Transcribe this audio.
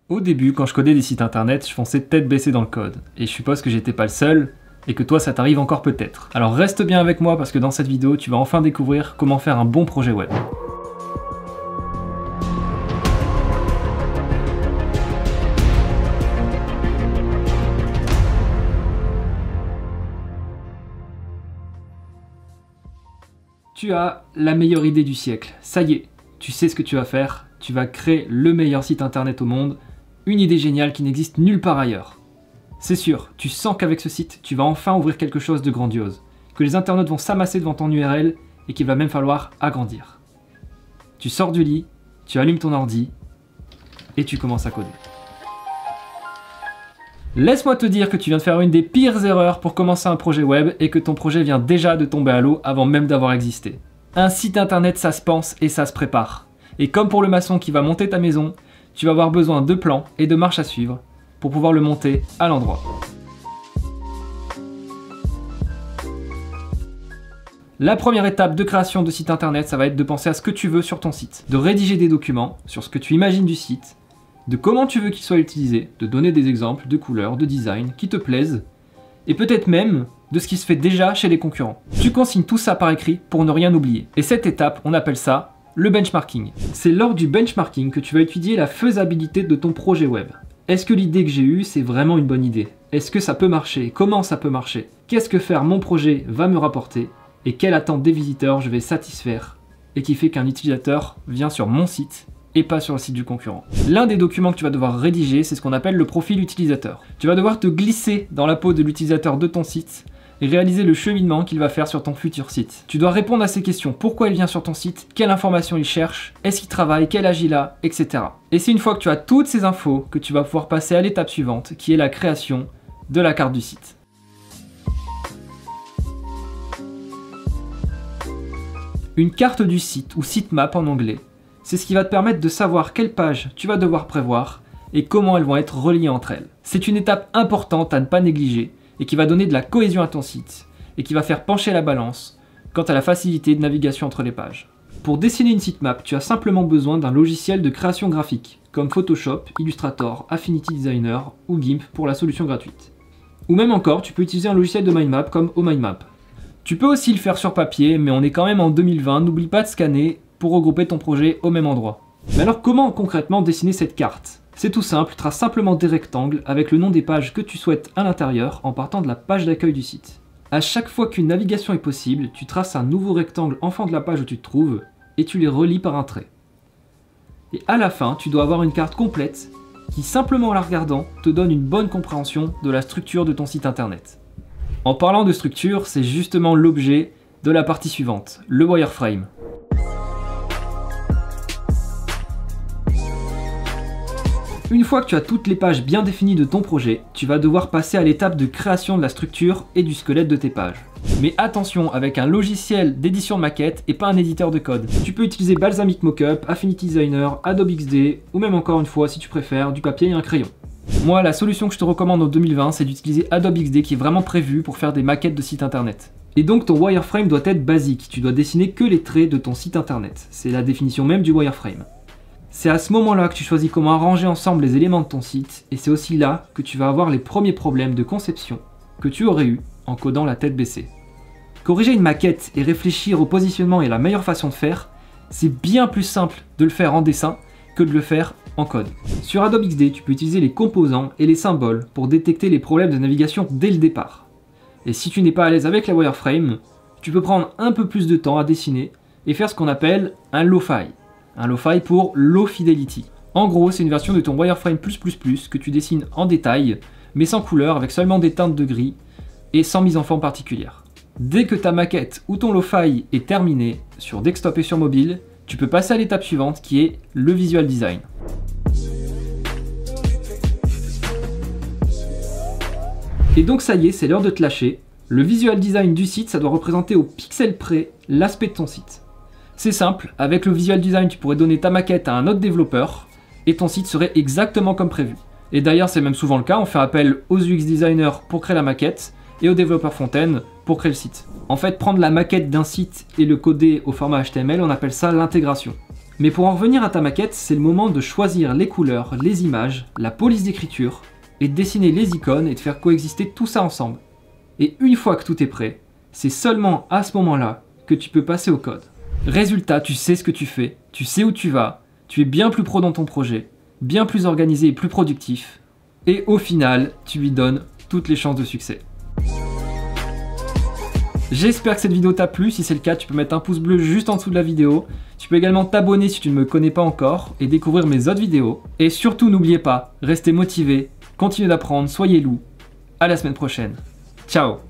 Au début, quand je codais des sites internet, je fonçais tête baissée dans le code. Et je suppose que j'étais pas le seul, et que toi ça t'arrive encore peut-être. Alors reste bien avec moi parce que dans cette vidéo, tu vas enfin découvrir comment faire un bon projet web. Tu as la meilleure idée du siècle. Ça y est, tu sais ce que tu vas faire. Tu vas créer le meilleur site internet au monde. Une idée géniale qui n'existe nulle part ailleurs. C'est sûr, tu sens qu'avec ce site, tu vas enfin ouvrir quelque chose de grandiose. Que les internautes vont s'amasser devant ton URL et qu'il va même falloir agrandir. Tu sors du lit, tu allumes ton ordi et tu commences à coder. Laisse-moi te dire que tu viens de faire une des pires erreurs pour commencer un projet web et que ton projet vient déjà de tomber à l'eau avant même d'avoir existé. Un site internet, ça se pense et ça se prépare. Et comme pour le maçon qui va monter ta maison, tu vas avoir besoin de plans et de marches à suivre pour pouvoir le monter à l'endroit. La première étape de création de site internet, ça va être de penser à ce que tu veux sur ton site, de rédiger des documents sur ce que tu imagines du site, de comment tu veux qu'il soit utilisé, de donner des exemples de couleurs, de design qui te plaisent, et peut-être même de ce qui se fait déjà chez les concurrents. Tu consignes tout ça par écrit pour ne rien oublier. Et cette étape, on appelle ça le benchmarking. C'est lors du benchmarking que tu vas étudier la faisabilité de ton projet web. Est-ce que l'idée que j'ai eue, c'est vraiment une bonne idée? Est-ce que ça peut marcher? Comment ça peut marcher? Qu'est-ce que faire mon projet va me rapporter? Et quelle attente des visiteurs je vais satisfaire? Et qui fait qu'un utilisateur vient sur mon site et pas sur le site du concurrent. L'un des documents que tu vas devoir rédiger, c'est ce qu'on appelle le profil utilisateur. Tu vas devoir te glisser dans la peau de l'utilisateur de ton site et réaliser le cheminement qu'il va faire sur ton futur site. Tu dois répondre à ces questions. Pourquoi il vient sur ton site? Quelle information il cherche? Est-ce qu'il travaille? Quel âge il a? Etc. Et c'est une fois que tu as toutes ces infos que tu vas pouvoir passer à l'étape suivante, qui est la création de la carte du site. Une carte du site, ou sitemap en anglais, c'est ce qui va te permettre de savoir quelles pages tu vas devoir prévoir et comment elles vont être reliées entre elles. C'est une étape importante à ne pas négliger et qui va donner de la cohésion à ton site et qui va faire pencher la balance quant à la facilité de navigation entre les pages. Pour dessiner une sitemap, tu as simplement besoin d'un logiciel de création graphique comme Photoshop, Illustrator, Affinity Designer ou GIMP pour la solution gratuite. Ou même encore, tu peux utiliser un logiciel de mind map comme OMindMap. Tu peux aussi le faire sur papier, mais on est quand même en 2020, n'oublie pas de scanner pour regrouper ton projet au même endroit. Mais alors comment concrètement dessiner cette carte? C'est tout simple, trace simplement des rectangles avec le nom des pages que tu souhaites à l'intérieur en partant de la page d'accueil du site. À chaque fois qu'une navigation est possible, tu traces un nouveau rectangle en fond de la page où tu te trouves et tu les relis par un trait. Et à la fin, tu dois avoir une carte complète qui, simplement en la regardant, te donne une bonne compréhension de la structure de ton site internet. En parlant de structure, c'est justement l'objet de la partie suivante, le wireframe. Une fois que tu as toutes les pages bien définies de ton projet, tu vas devoir passer à l'étape de création de la structure et du squelette de tes pages. Mais attention, avec un logiciel d'édition de maquette et pas un éditeur de code. Tu peux utiliser Balsamiq Mockup, Affinity Designer, Adobe XD ou même encore une fois, si tu préfères, du papier et un crayon. Moi, la solution que je te recommande en 2020, c'est d'utiliser Adobe XD qui est vraiment prévu pour faire des maquettes de sites internet. Et donc ton wireframe doit être basique, tu dois dessiner que les traits de ton site internet. C'est la définition même du wireframe. C'est à ce moment-là que tu choisis comment arranger ensemble les éléments de ton site et c'est aussi là que tu vas avoir les premiers problèmes de conception que tu aurais eu en codant la tête baissée. Corriger une maquette et réfléchir au positionnement est la meilleure façon de faire, c'est bien plus simple de le faire en dessin que de le faire en code. Sur Adobe XD, tu peux utiliser les composants et les symboles pour détecter les problèmes de navigation dès le départ. Et si tu n'es pas à l'aise avec la wireframe, tu peux prendre un peu plus de temps à dessiner et faire ce qu'on appelle un low-fi. Un low-fi pour low fidelity. En gros, c'est une version de ton wireframe++ que tu dessines en détail, mais sans couleur, avec seulement des teintes de gris et sans mise en forme particulière. Dès que ta maquette ou ton low-fi est terminé sur desktop et sur mobile, tu peux passer à l'étape suivante qui est le visual design. Et donc ça y est, c'est l'heure de te lâcher. Le visual design du site, ça doit représenter au pixel près l'aspect de ton site. C'est simple, avec le visual design, tu pourrais donner ta maquette à un autre développeur et ton site serait exactement comme prévu. Et d'ailleurs, c'est même souvent le cas, on fait appel aux UX designers pour créer la maquette et aux développeurs front-end pour créer le site. En fait, prendre la maquette d'un site et le coder au format HTML, on appelle ça l'intégration. Mais pour en revenir à ta maquette, c'est le moment de choisir les couleurs, les images, la police d'écriture, et de dessiner les icônes et de faire coexister tout ça ensemble. Et une fois que tout est prêt, c'est seulement à ce moment-là que tu peux passer au code. Résultat, tu sais ce que tu fais, tu sais où tu vas, tu es bien plus pro dans ton projet, bien plus organisé et plus productif, et au final, tu lui donnes toutes les chances de succès. J'espère que cette vidéo t'a plu, si c'est le cas, tu peux mettre un pouce bleu juste en dessous de la vidéo. Tu peux également t'abonner si tu ne me connais pas encore et découvrir mes autres vidéos. Et surtout, n'oubliez pas, restez motivé, continuez d'apprendre, soyez loups. À la semaine prochaine. Ciao!